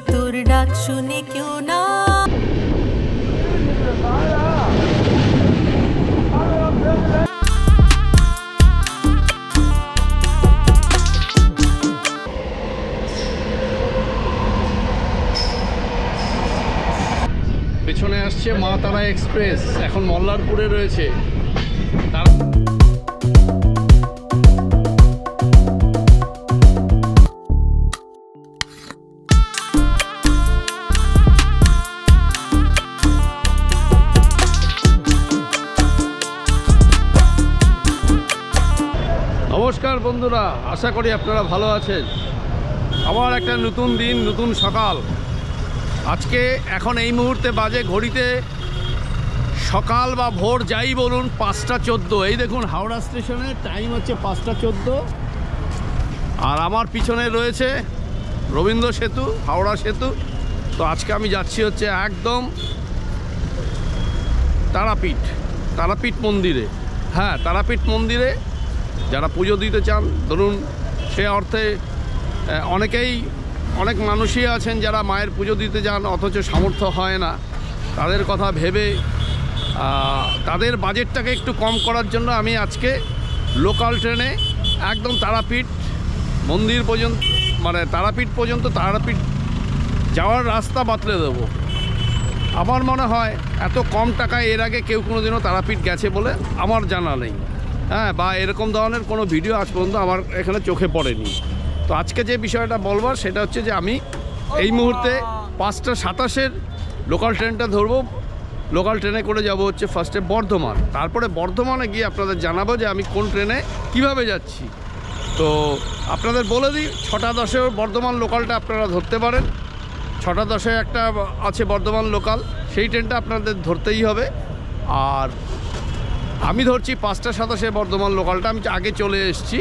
তোর ডাক শুনে কেউ না। পেছনে আসছে মা তারা এক্সপ্রেস, এখন মল্লারপুরে রয়েছে। নমস্কার বন্ধুরা, আশা করি আপনারা ভালো আছেন। আবার একটা নতুন দিন, নতুন সকাল। আজকে এখন এই মুহূর্তে বাজে ঘড়িতে সকাল বা ভোর যাই বলুন 5টা 14। এই দেখুন হাওড়া স্টেশনের টাইম হচ্ছে 5টা 14। আর আমার পিছনে রয়েছে রবীন্দ্র সেতু, হাওড়া সেতু। তো আজকে আমি যাচ্ছি হচ্ছে একদম তারাপীঠ মন্দিরে। হ্যাঁ, তারাপীঠ মন্দিরে যারা পুজো দিতে চান, ধরুন সে অর্থে অনেক মানুষই আছেন যারা মায়ের পুজো দিতে যান অথচ সামর্থ্য হয় না। তাদের কথা ভেবে তাদের বাজেটটাকে একটু কম করার জন্য আমি আজকে লোকাল ট্রেনে একদম তারাপীঠ মন্দির পর্যন্ত, মানে তারাপীঠ যাওয়ার রাস্তা বাতলে দেবো। আমার মনে হয় এত কম টাকায় এর আগে কেউ কোনোদিনও তারাপীঠ গেছে বলে আমার জানা নেই। হ্যাঁ, বা এরকম ধরনের কোনো ভিডিও আজ পর্যন্ত আমার এখানে চোখে পড়েনি। তো আজকে যে বিষয়টা বলবার সেটা হচ্ছে যে আমি এই মুহূর্তে 5টা 27-এর লোকাল ট্রেনটা ধরবো। লোকাল ট্রেনে করে যাব হচ্ছে ফার্স্টে বর্ধমান, তারপরে বর্ধমানে গিয়ে আপনাদের জানাবো যে আমি কোন ট্রেনে কিভাবে যাচ্ছি। তো আপনাদের বলে দিই, 6টা 10-এ বর্ধমান লোকালটা আপনারা ধরতে পারেন। 6টা 10-এ একটা আছে বর্ধমান লোকাল, সেই ট্রেনটা আপনাদের ধরতেই হবে। আর আমি ধরছি 5টা 27-এ বর্ধমান লোকালটা, আমি আগে চলে এসেছি।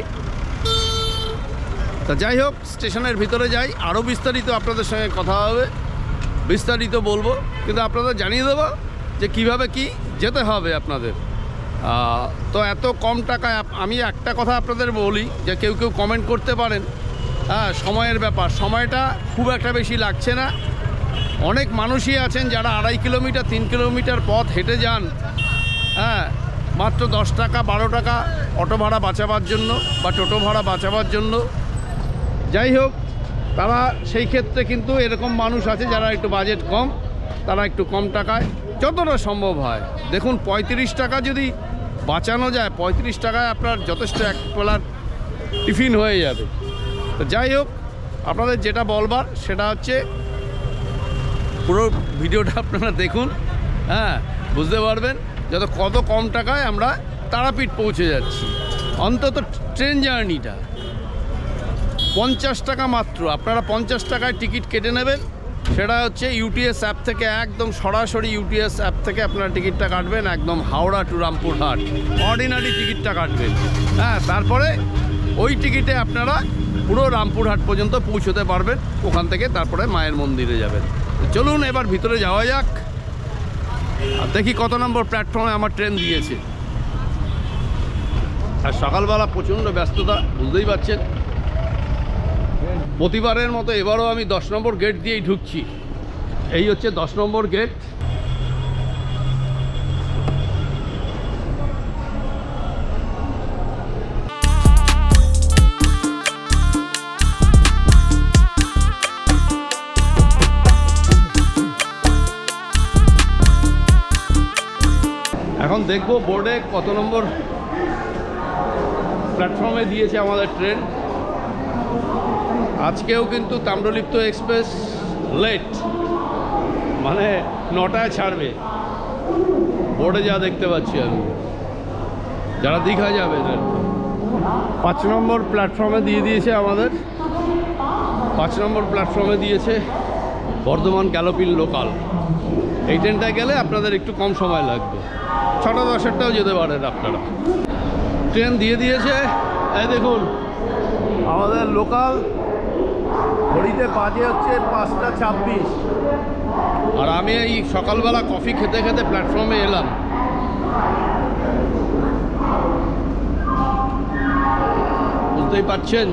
তা যাই হোক, স্টেশনের ভিতরে যাই, আরও বিস্তারিত আপনাদের সঙ্গে কথা হবে, বিস্তারিত বলবো, কিন্তু আপনাদের জানিয়ে দেবো যে কিভাবে কি যেতে হবে আপনাদের। তো এত কম টাকায় আমি একটা কথা আপনাদের বলি যে কেউ কমেন্ট করতে পারেন, হ্যাঁ সময়ের ব্যাপার, সময়টা খুব একটা বেশি লাগছে না। অনেক মানুষই আছেন যারা 2.5 কিলোমিটার 3 কিলোমিটার পথ হেঁটে যান, হ্যাঁ মাত্র 10 টাকা 12 টাকা অটো ভাড়া বাঁচাবার জন্য বা টোটো ভাড়া বাঁচাবার জন্য। যাই হোক, তারা সেই ক্ষেত্রে কিন্তু এরকম মানুষ আছে যারা একটু বাজেট কম, তারা একটু কম টাকায় যতটা সম্ভব হয়, দেখুন 35 টাকা যদি বাঁচানো যায়, 35 টাকায় আপনার যথেষ্ট এক বেলার টিফিন হয়ে যাবে। তো যাই হোক, আপনাদের যেটা বলবার সেটা হচ্ছে পুরো ভিডিওটা আপনারা দেখুন, হ্যাঁ বুঝতে পারবেন কত কম টাকায় আমরা তারাপীঠ পৌঁছে যাচ্ছি। অন্তত ট্রেন জার্নিটা 50 টাকা মাত্র, আপনারা 50 টাকায় টিকিট কেটে নেবেন। সেটা হচ্ছে ইউটিএস অ্যাপ থেকে, একদম সরাসরি ইউটিএস অ্যাপ থেকে আপনারা টিকিটটা কাটবেন, একদম হাওড়া টু রামপুরহাট অর্ডিনারি টিকিটটা কাটবেন। হ্যাঁ, তারপরে ওই টিকিটে আপনারা পুরো রামপুরহাট পর্যন্ত পৌঁছতে পারবেন। ওখান থেকে তারপরে মায়ের মন্দিরে যাবেন। চলুন এবার ভিতরে যাওয়া যাক, আর দেখি কত নম্বর প্ল্যাটফর্মে আমার ট্রেন দিয়েছে। আর সকালবেলা প্রচণ্ড ব্যস্ততা, বুঝতেই পারছেন। প্রতিবারের মতো এবারও আমি 10 নম্বর গেট দিয়েই ঢুকছি। এই হচ্ছে 10 নম্বর গেট। এখন দেখবো বোর্ডে কত নম্বর প্ল্যাটফর্মে দিয়েছে আমাদের ট্রেন। আজকেও কিন্তু তাম্রলিপ্ত এক্সপ্রেস লেট, মানে 9টায় ছাড়বে, বোর্ডে যা দেখতে পাচ্ছি আমি। যারা দীঘা যাবে 5 নম্বর প্ল্যাটফর্মে দিয়ে দিয়েছে আমাদের, 5 নম্বর প্ল্যাটফর্মে দিয়েছে বর্ধমান গ্যালোপিন লোকাল। এই ট্রেনটায় গেলে আপনাদের একটু কম সময় লাগবে, 6টা 10-এরটাও যেতে পারেন আপনারা। ট্রেন দিয়ে দিয়েছে, এই দেখুন আমাদের লোকাল ঘড়িতে বাজে হচ্ছে 5টা 26। আর আমি এই সকালবেলা কফি খেতে খেতে প্ল্যাটফর্মে এলাম। বুঝতেই পারছেন,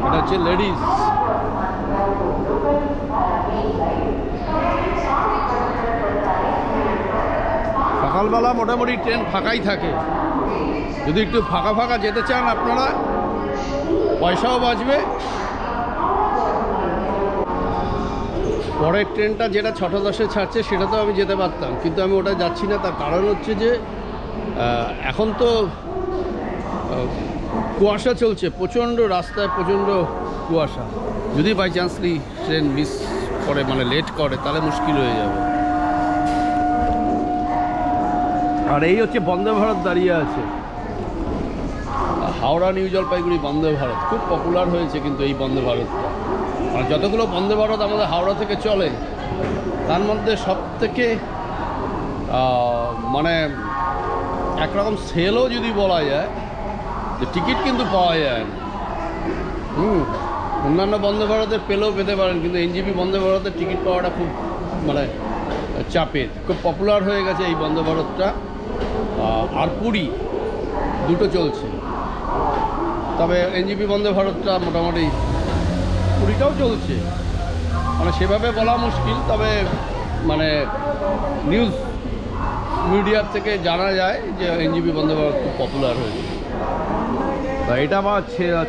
এটা হচ্ছে লেডিস। সকালবেলা মোটামুটি ট্রেন ফাঁকাই থাকে। যদি একটু ফাঁকা ফাঁকা যেতে চান আপনারা, পয়সাও বাঁচবে। পরের ট্রেনটা যেটা 6:10-এ ছাড়ছে সেটা তো আমি যেতে পারতাম, কিন্তু আমি ওটা যাচ্ছি না। তার কারণ হচ্ছে যে এখন তো কুয়াশা চলছে, প্রচণ্ড রাস্তায় প্রচণ্ড কুয়াশা। যদি বাই চান্সলি ট্রেন মিস করে, মানে লেট করে, তাহলে মুশকিল হয়ে যাবে। আর এই হচ্ছে বন্দে ভারত দাঁড়িয়ে আছে, হাওড়া নিউ জলপাইগুড়ি বন্দে ভারত। খুব পপুলার হয়েছে কিন্তু এই বন্দে ভারতটা। আর যতগুলো বন্দে ভারত আমাদের হাওড়া থেকে চলে, তার মধ্যে সব থেকে মানে একরকম সেলও যদি বলা যায়, যে টিকিট কিন্তু পাওয়া যায় না। অন্যান্য বন্দে ভারতের পেলেও পেতে পারেন, কিন্তু এনজিপি বন্দে ভারতের টিকিট পাওয়াটা খুব মানে চাপের। খুব পপুলার হয়ে গেছে এই বন্দে ভারতটা। আর পুরী দুটো চলছে, তবে এনজিপি বন্দে ভারতটা মোটামুটি, পুরীটাও চলছে, মানে সেভাবে বলা মুশকিল। তবে মানে নিউজ মিডিয়ার থেকে জানা যায় যে এনজিপি বন্দে ভারত খুব পপুলার হয়েছে। তা এটা আবার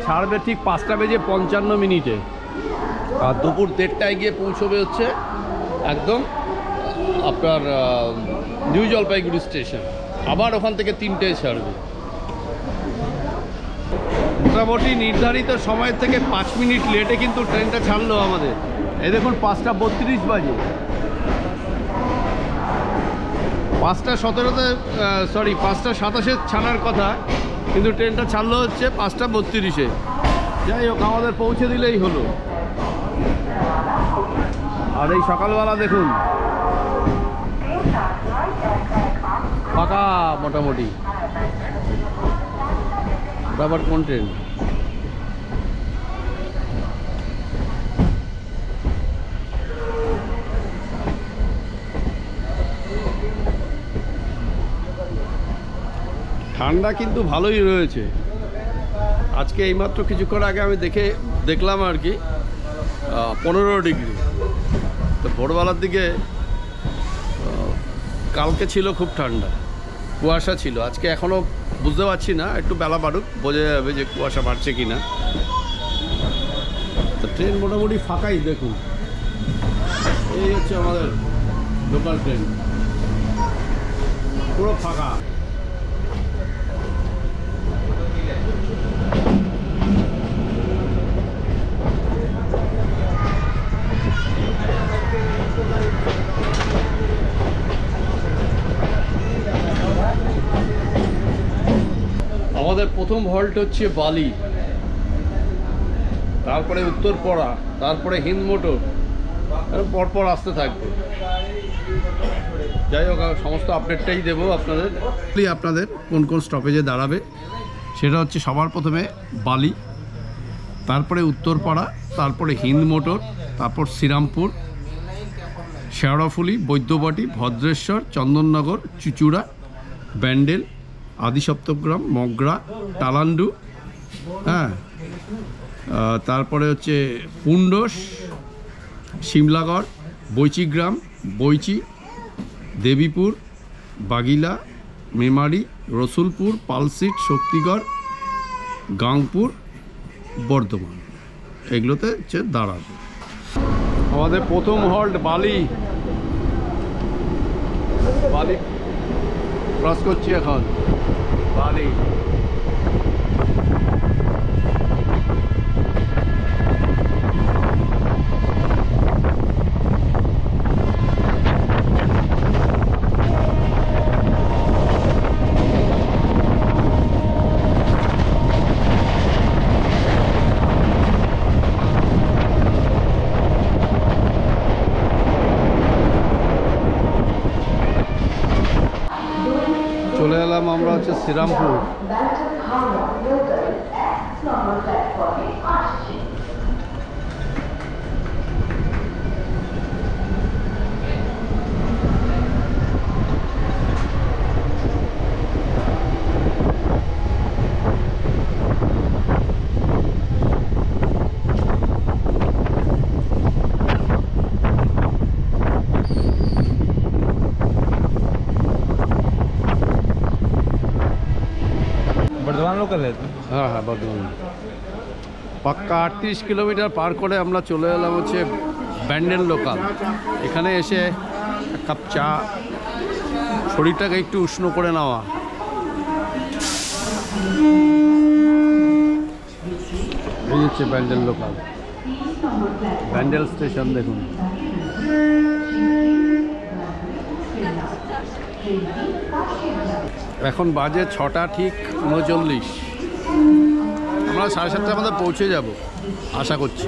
ছাড়বে ঠিক 5:55 আর দুপুর 1:30টায় গিয়ে পৌঁছবে হচ্ছে একদম আপনার নিউ জলপাইগুড়ি স্টেশন। আবার ওখান থেকে 3টায় ছাড়বে। মোটামুটি নির্ধারিত সময়ের থেকে 5 মিনিট লেটে কিন্তু ট্রেনটা ছাড়লো আমাদের। এই দেখুন 5:32 বাজে। 5:17-তে সরি 5:27-এ ছাড়ার কথা, কিন্তু ট্রেনটা ছাড়লো হচ্ছে 5:32-এ। যাই হোক, আমাদের পৌঁছে দিলেই হলো। আর এই সকালবেলা দেখুন ফাঁকা মোটামুটি। আবার কোন ট্রেন? ঠান্ডা কিন্তু ভালোই রয়েছে আজকে। এইমাত্র কিছুক্ষণ আগে আমি দেখলাম আর কি 15 ডিগ্রি। তো ভোরবেলার দিকে কালকে ছিল খুব ঠান্ডা, কুয়াশা ছিল। আজকে এখনও বুঝতে পারছি না, একটু বেলা বাড়ুক বোঝা যাবে যে কুয়াশা বাড়ছে কি না। তো ট্রেন মোটামুটি ফাঁকাই দেখুন। এই হচ্ছে আমাদের লোকাল ট্রেন, পুরো ফাঁকা। আমাদের প্রথম হল্ট হচ্ছে বালি, তারপরে উত্তরপাড়া, তারপরে হিন্দ মোটর, পরপর আসতে থাকবে। যাই হোক, সমস্ত আপডেটটাই দেবো আপনাদের। আপনাদের কোন কোন স্টপেজে দাঁড়াবে সেটা হচ্ছে সবার প্রথমে বালি, তারপরে উত্তরপাড়া, তারপরে হিন্দ মোটর, তারপর শ্রীরামপুর, শেওড়াফুলি, বৈদ্যবাটি, ভদ্রেশ্বর, চন্দননগর, চুচুড়া, ব্যান্ডেল, আদি সপ্তগ্রাম, মগরা, টালান্ডু, হ্যাঁ, তারপরে হচ্ছে পুন্ডস, শিমলাগড়, বৈচিগ্রাম, বৈচি, দেবীপুর, বাগিলা, মেমারি, রসুলপুর, পালসিট, শক্তিগড়, গাংপুর, বর্ধমান, এগুলোতে হচ্ছে দাঁড়াবে। আমাদের প্রথম হল্ট বালি ক্রস করছি এখন। বালি চলে এলাম আমরা হচ্ছে শ্রীরামপুর। लोकल है। হ্যাঁ হ্যাঁ বর্ধমান পাক্কা 38 কিলোমিটার পার করে আমরা চলে এলাম হচ্ছে ব্যান্ডেল লোকাল। এখানে এসে এক কাপ চা, শরীরটাকে একটু উষ্ণ করে নেওয়া। এই হচ্ছে ব্যান্ডেল লোকাল, ব্যান্ডেল স্টেশন দেখুন। এখন বাজে 6টা ঠিক 39। আমরা 7:30টার মধ্যে পৌঁছে যাব আশা করছি।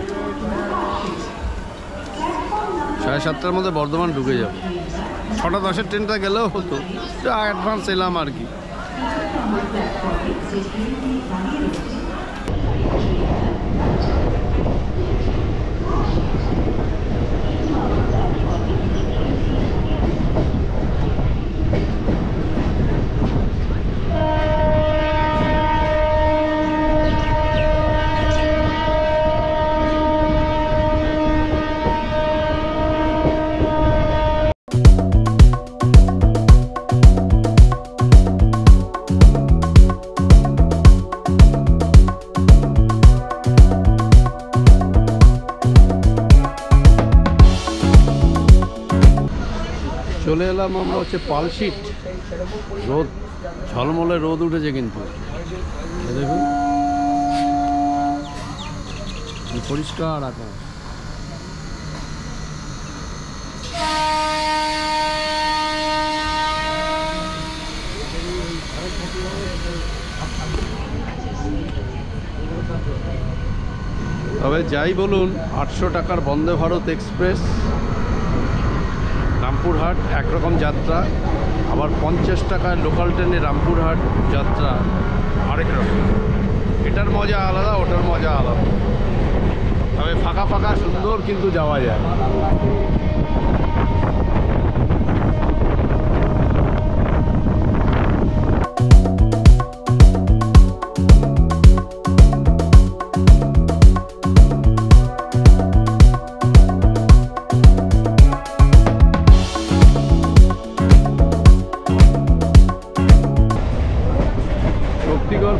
7:30টার মধ্যে বর্ধমান ঢুকে যাব। 6টা 10-এর ট্রেনটা গেলেও হতো, অ্যাডভান্স এলাম আর কি। চলে এলাম আমরা হচ্ছে পালশিট। রোদ, ঝলমলে রোদ উঠেছে কিন্তু দেখুন, পরিষ্কার আকাশ। তবে যাই বলুন, 800 টাকার বন্দে ভারত এক্সপ্রেস রামপুরহাট একরকম যাত্রা, আবার 50 টাকার লোকাল ট্রেনে রামপুরহাট যাত্রা আরেক রকম। এটার মজা আলাদা, ওটার মজা আলাদা। তবে ফাঁকা ফাঁকা সুন্দর কিন্তু যাওয়া যায়।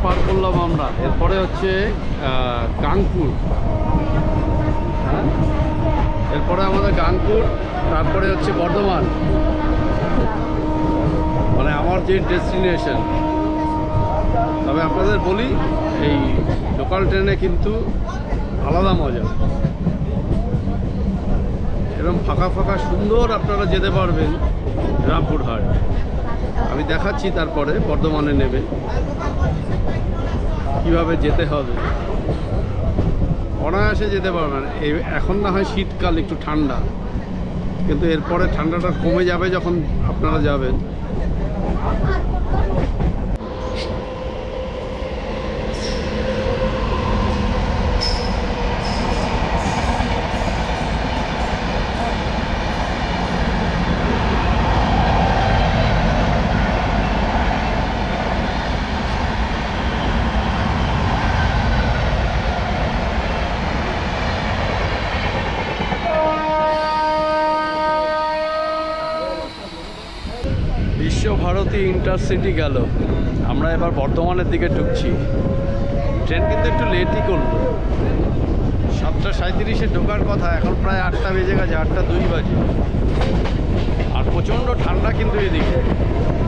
পার করলাম আমরা। এরপরে হচ্ছে গাংপুর, এরপরে আমাদের গাংপুর, তারপরে হচ্ছে বর্ধমান, মানে আমার যে ডেস্টিনেশন। তবে আপনাদের বলি, এই লোকাল ট্রেনে কিন্তু আলাদা মজা। এরকম ফাঁকা ফাঁকা সুন্দর আপনারা যেতে পারবেন রামপুরহাট। আমি দেখাচ্ছি তারপরে বর্ধমানে নেবে কিভাবে যেতে হবে। অনায়াসে যেতে পারবেন। এখন না হয় শীতকাল, একটু ঠান্ডা, কিন্তু এরপরে ঠান্ডাটা কমে যাবে যখন আপনারা যাবেন। বিশ্বভারতী ইন্টারসিটি গেল, আমরা এবার বর্ধমানের দিকে ঢুকছি। ট্রেন কিন্তু একটু লেটই করলো, 7:37-এ ঢোকার কথা, এখন প্রায় 8টা বেজে গেছে, 8:02 বাজে। আর প্রচণ্ড ঠান্ডা কিন্তু এদিকে,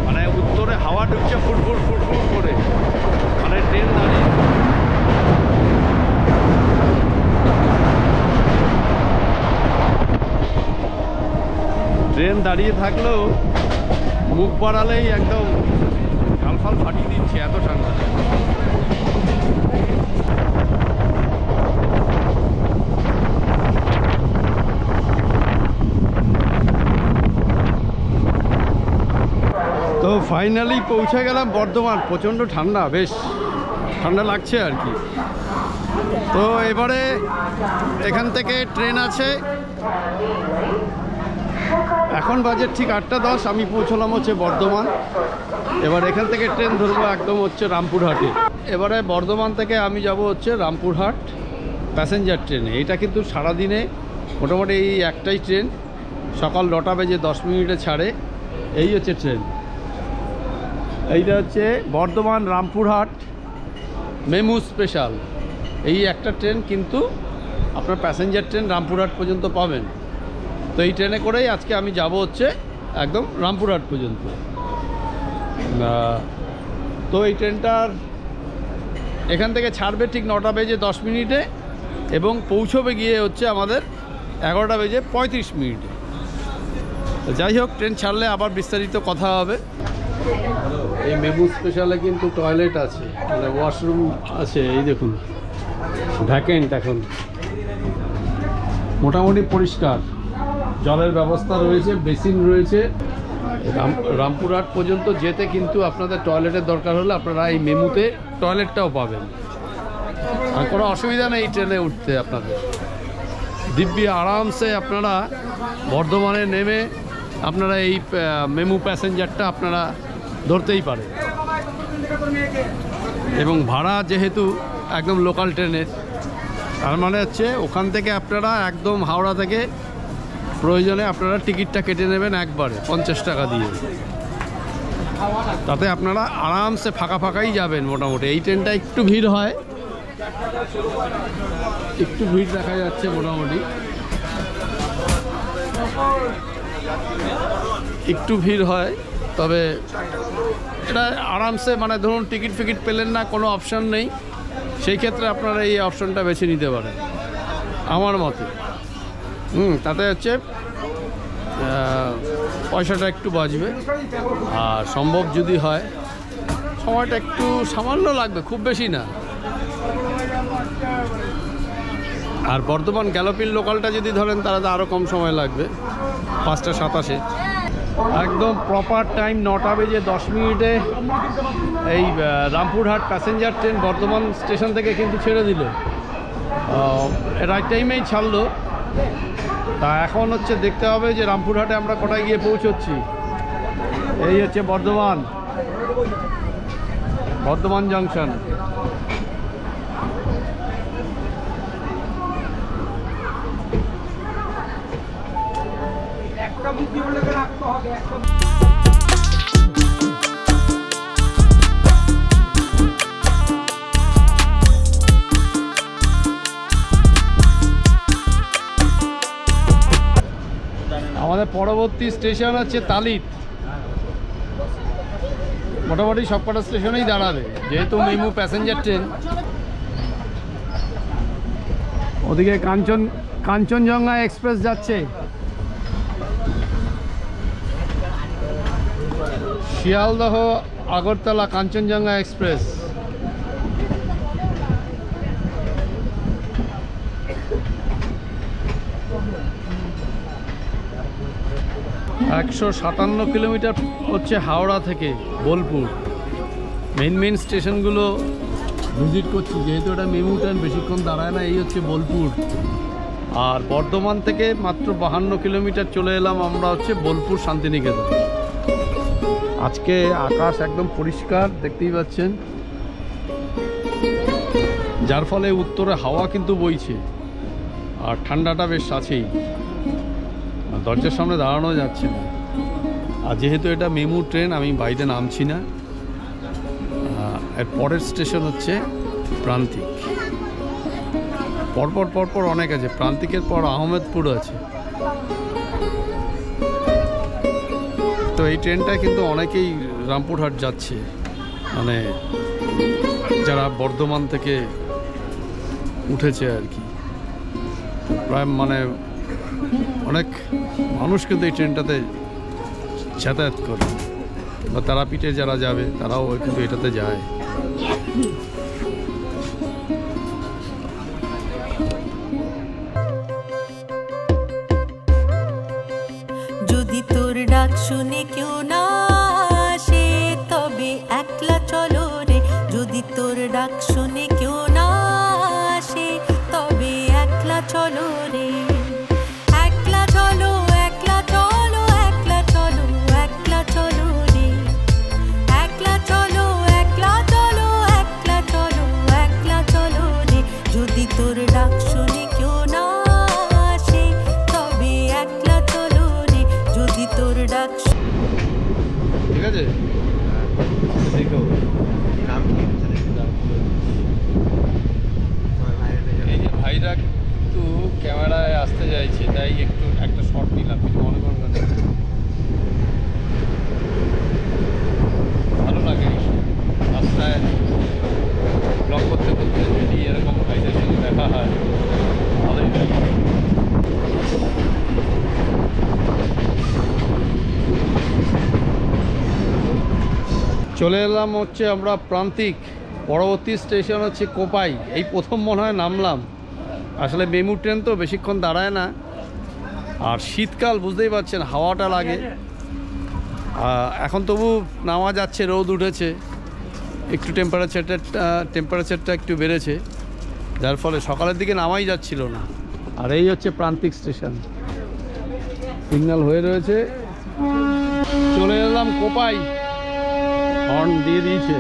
মানে উত্তরে হাওয়া ঢুকছে ফুটফুট ফুটফুট করে, মানে ট্রেন দাঁড়িয়ে থাকলেও মুখ বাড়ালেই একদম গালফাল ফাটিয়ে দিচ্ছে, এত ঠান্ডা। তো ফাইনালি পৌঁছে গেলাম বর্ধমান। প্রচণ্ড ঠান্ডা, বেশ ঠান্ডা লাগছে আর কি। তো এবারে এখান থেকে ট্রেন আছে, এখন বাজে ঠিক 8:10। আমি পৌঁছলাম হচ্ছে বর্ধমান। এবার এখান থেকে ট্রেন ধরবো একদম হচ্ছে রামপুরহাটে। এবারে বর্ধমান থেকে আমি যাব হচ্ছে রামপুরহাট প্যাসেঞ্জার ট্রেনে। এটা কিন্তু সারাদিনে মোটামুটি এই একটাই ট্রেন, সকাল 9টা বেজে 10 মিনিটে ছাড়ে। এই হচ্ছে ট্রেন, এইটা হচ্ছে বর্ধমান রামপুরহাট মেমু স্পেশাল এই একটা ট্রেন কিন্তু আপনার প্যাসেঞ্জার ট্রেন রামপুরহাট পর্যন্ত পাবেন। তো এই ট্রেনে করেই আজকে আমি যাব হচ্ছে একদম রামপুরহাট পর্যন্ত। তো এই ট্রেনটার এখান থেকে ছাড়বে ঠিক 9টা বেজে 10 মিনিটে এবং পৌঁছবে গিয়ে হচ্ছে আমাদের 11টা বেজে 35 মিনিটে। যাই হোক, ট্রেন ছাড়লে আবার বিস্তারিত কথা হবে। এই মেমু স্পেশালে কিন্তু টয়লেট আছে, মানে ওয়াশরুম আছে। এই দেখুন ভ্যাকেন্ট, এখন মোটামুটি পরিষ্কার, জলের ব্যবস্থা রয়েছে, বেসিন রয়েছে। রামপুরহাট পর্যন্ত যেতে কিন্তু আপনাদের টয়লেটের দরকার হলে আপনারা এই মেমুতে টয়লেটটাও পাবেন, আর কোনো অসুবিধা নেই ট্রেনে উঠতে। আপনাদের দিব্যি আরামসে আপনারা বর্ধমানে নেমে আপনারা এই মেমু প্যাসেঞ্জারটা আপনারা ধরতেই পারেন। এবং ভাড়া যেহেতু একদম লোকাল ট্রেনের, তার মানে হচ্ছে ওখান থেকে আপনারা একদম হাওড়া থেকে প্রয়োজনে আপনারা টিকিটটা কেটে নেবেন একবারে 50 টাকা দিয়ে। তাতে আপনারা আরামসে ফাঁকা ফাঁকাই যাবেন মোটামুটি। এই ট্রেনটা একটু ভিড় হয়, একটু ভিড় দেখা যাচ্ছে মোটামুটি, একটু ভিড় হয়। তবে এটা আরামসে, মানে ধরুন টিকিট ফিকিট পেলেন না, কোনো অপশান নেই, সেই ক্ষেত্রে আপনারা এই অপশানটা বেছে নিতে পারেন আমার মতে। তাতে হচ্ছে পয়সাটা একটু বাঁচবে, আর সম্ভব যদি হয় সময়টা একটু সামান্য লাগবে, খুব বেশি না। আর বর্ধমান গ্যালোপিন লোকালটা যদি ধরেন তাহলে তো আরও কম সময় লাগবে, 5:27। একদম প্রপার টাইম 9টা বেজে 10 মিনিটে এই Rampurhat passenger train Bardhaman station থেকে কিন্তু ছেড়ে দিল, রাইট টাইমেই ছাড়লো। তা এখন হচ্ছে দেখতে হবে যে রামপুরহাটে আমরা কটায় গিয়ে পৌঁছচ্ছি। এই হচ্ছে বর্ধমান জংশন। আমাদের পরবর্তী স্টেশন হচ্ছে তালিত। মোটামুটি সবকটা স্টেশনেই দাঁড়াবে, যেহেতু মেমু প্যাসেঞ্জার ট্রেন। ওদিকে কাঞ্চনজঙ্ঘা এক্সপ্রেস যাচ্ছে, শিয়ালদহ আগরতলা কাঞ্চনজঙ্ঘা এক্সপ্রেস। (157 কিলোমিটার হচ্ছে হাওড়া থেকে বোলপুর। মেন স্টেশনগুলো ভিজিট করছি, যেহেতু এটা মেমু ট্রেন বেশিক্ষণ দাঁড়ায় না। এই হচ্ছে বোলপুর। আর বর্ধমান থেকে মাত্র 52 কিলোমিটার চলে এলাম আমরা হচ্ছে বোলপুর শান্তিনিকেতন। আজকে আকাশ একদম পরিষ্কার দেখতেই পাচ্ছেন, যার ফলে উত্তরে হাওয়া কিন্তু বইছে, আর ঠান্ডাটা বেশ আছেই, দরজার সামনে দাঁড়ানো যাচ্ছে না। আর যেহেতু এটা মেমু ট্রেন, আমি বাইরে নামছি না। এর পরের স্টেশন হচ্ছে প্রান্তিক। পরপর অনেক আছে, প্রান্তিকের পর আহমেদপুর আছে। তো এই ট্রেনটা কিন্তু অনেকেই রামপুরহাট যাচ্ছে, মানে যারা বর্ধমান থেকে উঠেছে আর কি। প্রায় মানে অনেক মানুষ কিন্তু এই ট্রেনটাতে যাতায়াত করে, বা তারাপীঠে যারা যাবে তারাও কিন্তু এটাতে যায়। যদি তোর ডাক শুনে কেউ না আসে, তবে একলা চলো রে। যদি তোর ডাক শুনে কেউ না আসে, তবে একলা চলো রে। একলা চলো, একলা চলো, একলা চলো, একলা চলো রে। একলা চলো, একলা চলো, একলা চলো, একলা চলো রে। যদি তোর ডাক শুনে কেউ না আসে, তবে একলা চলো রে। যদি তোর ডাক ঠিক আছে, দেখো বাইরেটা একটু ক্যামেরায় আসতে চাইছে, তাই একটু একটা শট নিলাম, কিছু মনে করবেন না। ভালো লাগে রাস্তায় ব্লগ করতে করতে যদি এরকম ভাইদের সঙ্গে দেখা হয় ভালোই লাগে। চলে এলাম হচ্ছে আমরা প্রান্তিক, পরবর্তী স্টেশন হচ্ছে কোপাই। এই প্রথম মনে হয় নামলাম। আসলে মেমু ট্রেন তো বেশিক্ষণ দাঁড়ায় না, আর শীতকাল বুঝতেই পারছেন, হাওয়াটা লাগে। এখন তবু নামা যাচ্ছে, রোদ উঠেছে, একটু টেম্পারেচারটা একটু বেড়েছে, যার ফলে সকালের দিকে নামাই যাচ্ছিল না। আর এই হচ্ছে প্রান্তিক স্টেশন, সিগন্যাল হয়ে রয়েছে। চলে এলাম কোপাই, হর্ন দিয়ে দিয়েছে।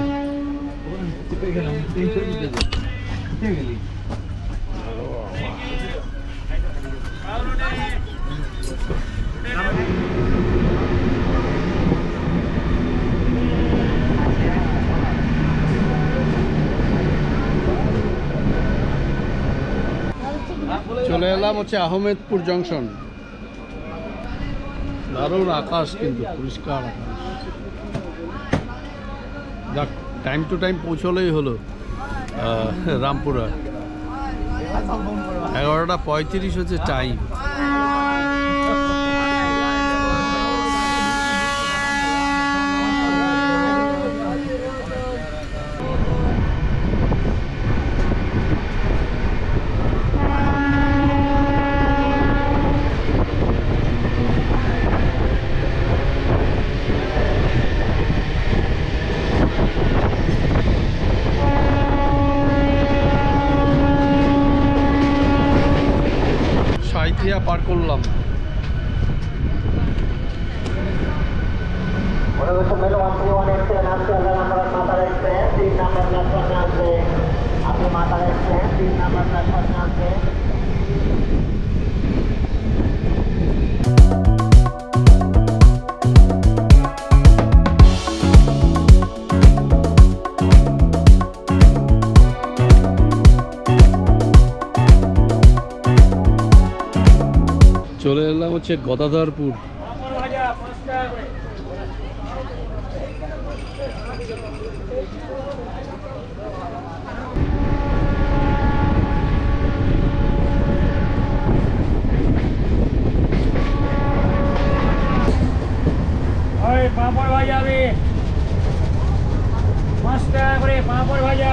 চলে এলাম হচ্ছে আহমেদপুর জংশন। দারুণ আকাশ, কিন্তু পরিষ্কার আকাশ। যাক, টাইম টু টাইম পৌঁছলেই হলো রামপুরহাট। 11:35 হচ্ছে টাইম। পার করলাম। চলে এলাম হচ্ছে গদাধরপুর। পাঁপড় ভাজা হবে 5 টাকা করে, পাঁপড় ভাজা।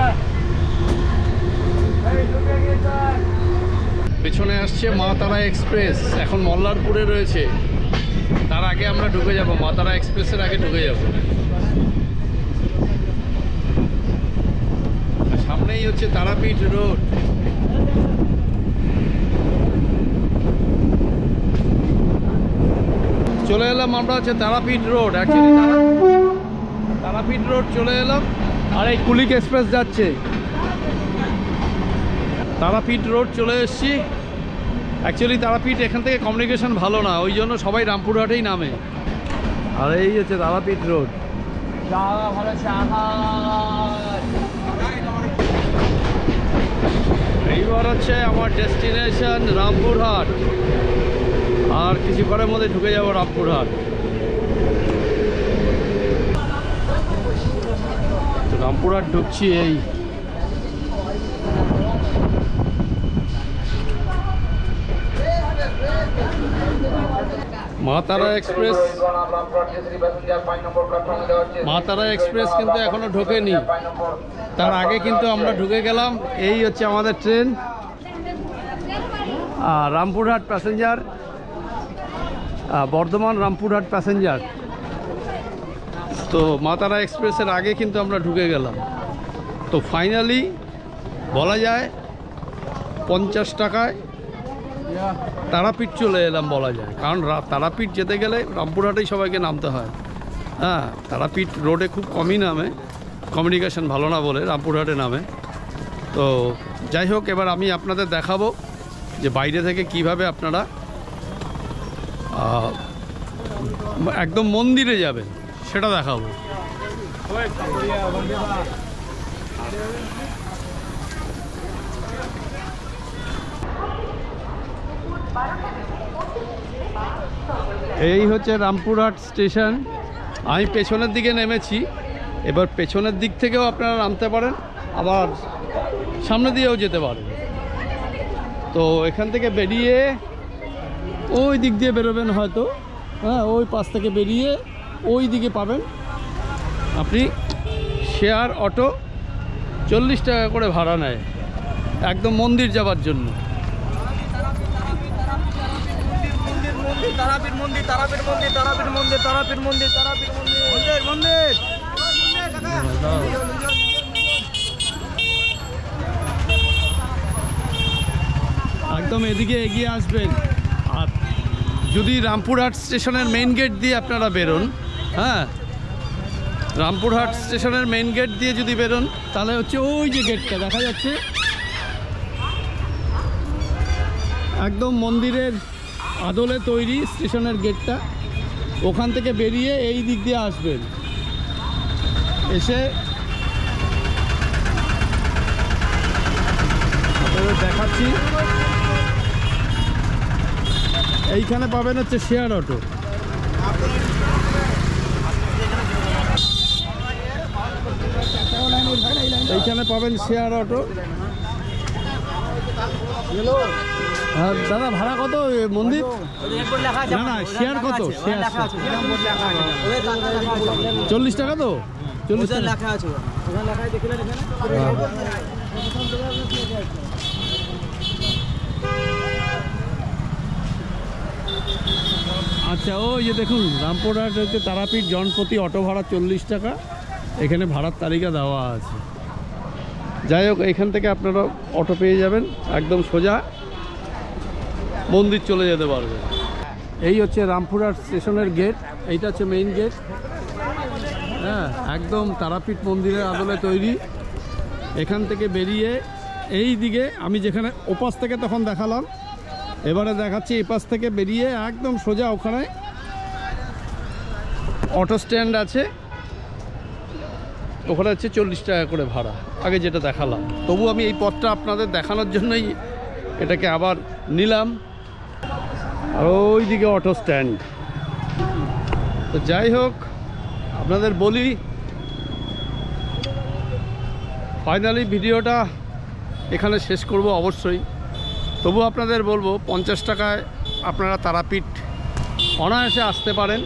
পেছনে আসছে মা তারা এক্সপ্রেস, এখন মল্লারপুরে রয়েছে। তার আগে আমরা ঢুকে যাব, মা তারা এক্সপ্রেসের আগে ঢুকে যাব। সামনেই হচ্ছে তারাপীঠ রোড। চলে এলাম আমরা হচ্ছে Tarapith road. Actually Tarapith road চলে এলাম, আর এই কুলিক এক্সপ্রেস যাচ্ছে। তারাপীঠ রোড চলে এসেছি। অ্যাকচুয়ালি তারাপীঠ এখান থেকে কমিউনিকেশন ভালো না, ওই জন্য সবাই রামপুরহাটেই নামে। আর এই হচ্ছে তারাপীঠ রোড। এইবার হচ্ছে আমার ডেস্টিনেশন রামপুরহাট, আর কিছুক্ষণের মধ্যে ঢুকে যাব রামপুরহাট। রামপুরহাট ঢুকছি। এই মা তারা এক্সপ্রেস, মা তারা এক্সপ্রেস কিন্তু এখনো ঢোকেনি, তার আগে কিন্তু আমরা ঢুকে গেলাম। এই হচ্ছে আমাদের train, Rampurhat passenger, Bardhaman Rampurhat passenger. তো মা তারা এক্সপ্রেসের আগে কিন্তু আমরা ঢুকে গেলাম। তো ফাইনালি বলা যায় 50 টাকায় তারাপীঠ চলে এলাম বলা যায়। কারণ তারাপীঠ যেতে গেলে রামপুরহাটেই সবাইকে নামতে হয়। হ্যাঁ, তারাপীঠ রোডে খুব কমই নামে, কমিউনিকেশন ভালো না বলে রামপুরহাটে নামে। তো যাই হোক, এবার আমি আপনাদের দেখাবো যে বাইরে থেকে কিভাবে আপনারা একদম মন্দিরে যাবেন, সেটা দেখাবো। এই হচ্ছে রামপুরহাট স্টেশন। আমি পেছনের দিকে নেমেছি, এবার পেছনের দিক থেকেও আপনারা নামতে পারেন, আবার সামনে দিয়েও যেতে পারেন। তো এখান থেকে বেরিয়ে ওই দিক দিয়ে বেরোবেন হয়তো, হ্যাঁ, ওই পাশ থেকে বেরিয়ে ওই দিকে পাবেন আপনি শেয়ার অটো, 40 টাকা করে ভাড়া নেয় একদম মন্দির যাবার জন্য। তারাপীঠ মন্দির, তারাপীঠ মন্দির, তারাপীঠ মন্দির, তারাপীঠ মন্দির, তারাপীঠ মন্দির, মন্দির। একদম এদিকে এগিয়ে আসবেন। আর যদি রামপুরহাট স্টেশনের মেইন গেট দিয়ে আপনারা বেরোন, হ্যাঁ, রামপুরহাট স্টেশনের মেইন গেট দিয়ে যদি বেরোন, তাহলে হচ্ছে ওই যে গেটটা দেখা যাচ্ছে, একদম মন্দিরের আদলে তৈরি স্টেশনের গেটটা। ওখান থেকে বেরিয়ে এই দিক দিয়ে আসবেন, এসে আপনাদের দেখাচ্ছি, এইখানে পাবেন হচ্ছে শেয়ার অটো। এইখানে পাবেন শেয়ার অটো। হ্যাঁ দাদা, ভাড়া কত মন্দির? না না, শেয়ার কত? শেয়ার 40 টাকা তো? 40 টাকা। আচ্ছা, ওই যে দেখুন রামপুরহাট হচ্ছে তারাপীঠ, জনপ্রতি অটো ভাড়া 40 টাকা। এখানে ভাড়ার তালিকা দেওয়া আছে। যাই হোক, এখান থেকে আপনারা অটো পেয়ে যাবেন, একদম সোজা মন্দির চলে যেতে পারবেন। এই হচ্ছে রামপুরহাট স্টেশনের গেট, এইটা হচ্ছে মেইন গেট। হ্যাঁ, একদম তারাপীঠ মন্দিরের আদলে তৈরি। এখান থেকে বেরিয়ে এই দিকে, আমি যেখানে ওপাশ থেকে তখন দেখালাম, এবারে দেখাচ্ছি এপাশ থেকে বেরিয়ে একদম সোজা ওখানে অটো স্ট্যান্ড আছে, ওখানে হচ্ছে 40 টাকা করে ভাড়া, আগে যেটা দেখালাম। তবু আমি এই পথটা আপনাদের দেখানোর জন্যই এটাকে আবার নিলাম। আর ওই দিকে অটো স্ট্যান্ড। তো যাই হোক, আপনাদের বলি, ফাইনালি ভিডিওটা এখানে শেষ করব অবশ্যই। তবু আপনাদের বলবো 50 টাকায় আপনারা তারাপীঠ অনায়াসে আসতে পারেন।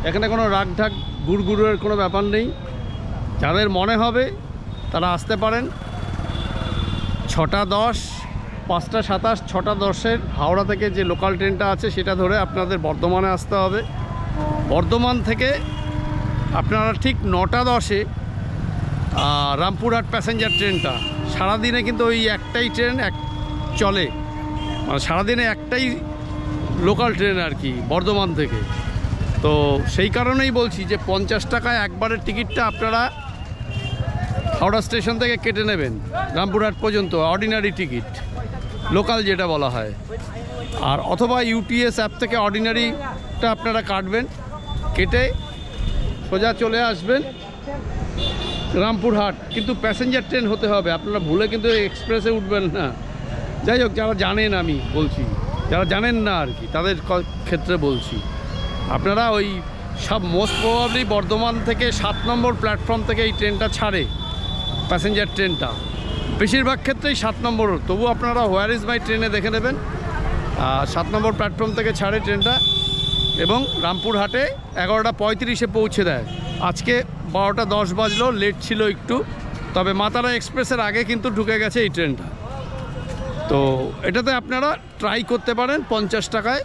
এখানে কোনো রাগঢাক গুড়গুড়ের কোনো ব্যাপার নেই। যাদের মনে হবে তারা আসতে পারেন। 6টা 10, 5টা 27, 6টা 10-এর হাওড়া থেকে যে লোকাল ট্রেনটা আছে সেটা ধরে আপনাদের বর্ধমানে আসতে হবে। বর্ধমান থেকে আপনারা ঠিক 9টা 10-এ রামপুরহাট প্যাসেঞ্জার ট্রেনটা, সারাদিনে কিন্তু ওই একটাই ট্রেন চলে, মানে সারাদিনে একটাই লোকাল ট্রেন আর কি বর্ধমান থেকে। তো সেই কারণেই বলছি যে 50 টাকায় একবারের টিকিটটা আপনারা হাওড়া স্টেশন থেকে কেটে নেবেন রামপুরহাট পর্যন্ত, অর্ডিনারি টিকিট, লোকাল যেটা বলা হয়। আর অথবা ইউটিএস অ্যাপ থেকে অর্ডিনারিটা আপনারা কাটবেন, কেটে সোজা চলে আসবেন রামপুরহাট। কিন্তু প্যাসেঞ্জার ট্রেন হতে হবে, আপনারা ভুলে কিন্তু এক্সপ্রেসে উঠবেন না। যাই হোক, যারা জানেন, আমি বলছি যারা জানেন না আর কি, তাদের ক্ষেত্রে বলছি, আপনারা ওই সব মোস্ট প্রবাবলি বর্ধমান থেকে 7 নম্বর প্ল্যাটফর্ম থেকে এই ট্রেনটা ছাড়ে, প্যাসেঞ্জার ট্রেনটা বেশিরভাগ ক্ষেত্রেই 7 নম্বর। তবু আপনারা হোয়ার ইজ মাই ট্রেনে দেখে নেবেন, 7 নম্বর প্ল্যাটফর্ম থেকে ছাড়ে ট্রেনটা এবং রামপুরহাটে 11টা 35-এ পৌঁছে দেয়। আজকে 12টা 10 বাজলো, লেট ছিল একটু, তবে মাতারা এক্সপ্রেসের আগে কিন্তু ঢুকে গেছে এই ট্রেনটা। তো এটাতে আপনারা ট্রাই করতে পারেন 50 টাকায়।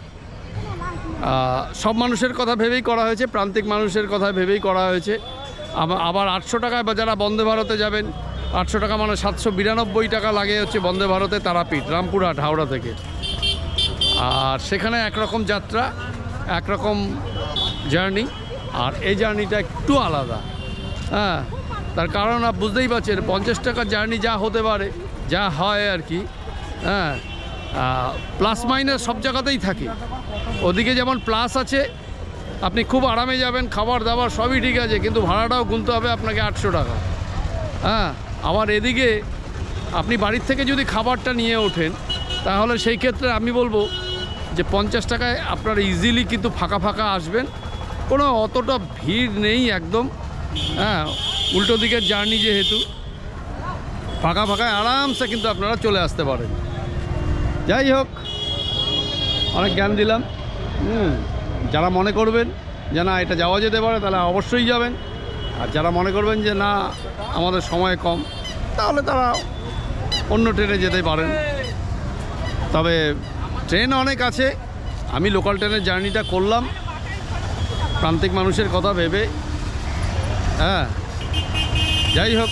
সব মানুষের কথা ভেবেই করা হয়েছে, প্রান্তিক মানুষের কথা ভেবেই করা হয়েছে। আবার 800 টাকায় বা যারা বন্দে ভারতে যাবেন, 800 টাকা মানে 792 টাকা লাগে হচ্ছে বন্দে ভারতে তারাপীঠ রামপুরহাট হাওড়া থেকে। আর সেখানে একরকম যাত্রা, একরকম জার্নি, আর এই জার্নিটা একটু আলাদা। হ্যাঁ, তার কারণ আপনি বুঝতেই পারছেন, 50 টাকার জার্নি যা হতে পারে, যা হয় আর কি, হ্যাঁ, প্লাস মাইনাস সব জায়গাতেই থাকে। ওদিকে যেমন প্লাস আছে, আপনি খুব আরামে যাবেন, খাবার দাবার সবই ঠিক আছে, কিন্তু ভাড়াটাও গুনতে হবে আপনাকে 800 টাকা। হ্যাঁ, আবার এদিকে আপনি বাড়ির থেকে যদি খাবারটা নিয়ে ওঠেন, তাহলে সেই ক্ষেত্রে আমি বলবো যে 50 টাকায় আপনারা ইজিলি কিন্তু ফাঁকা ফাঁকা আসবেন, কোনো অতটা ভিড় নেই একদম। হ্যাঁ, উল্টো দিকের জার্নি যেহেতু, ফাঁকা ফাঁকায় আরামসে কিন্তু আপনারা চলে আসতে পারেন। যাই হোক, অনেক জ্ঞান দিলাম। যারা মনে করবেন যে না এটা যাওয়া যেতে পারে তাহলে অবশ্যই যাবেন, আর যারা মনে করবেন যে না আমাদের সময় কম তাহলে তারা অন্য ট্রেনে যেতে পারেন। তবে ট্রেন অনেক আছে, আমি লোকাল ট্রেনের জার্নিটা করলাম প্রান্তিক মানুষের কথা ভেবে। হ্যাঁ, যাই হোক,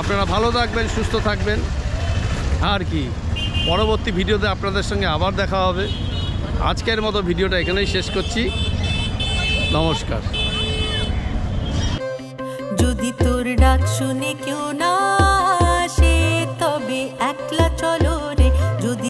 আপনারা ভালো থাকবেন, সুস্থ থাকবেন, আর কি পরবর্তী ভিডিওতে আপনাদের সঙ্গে আবার দেখা হবে। আজকের মতো ভিডিওটা এখানেই শেষ করছি। নমস্কার। যদি তোর ডাক শুনে কেউ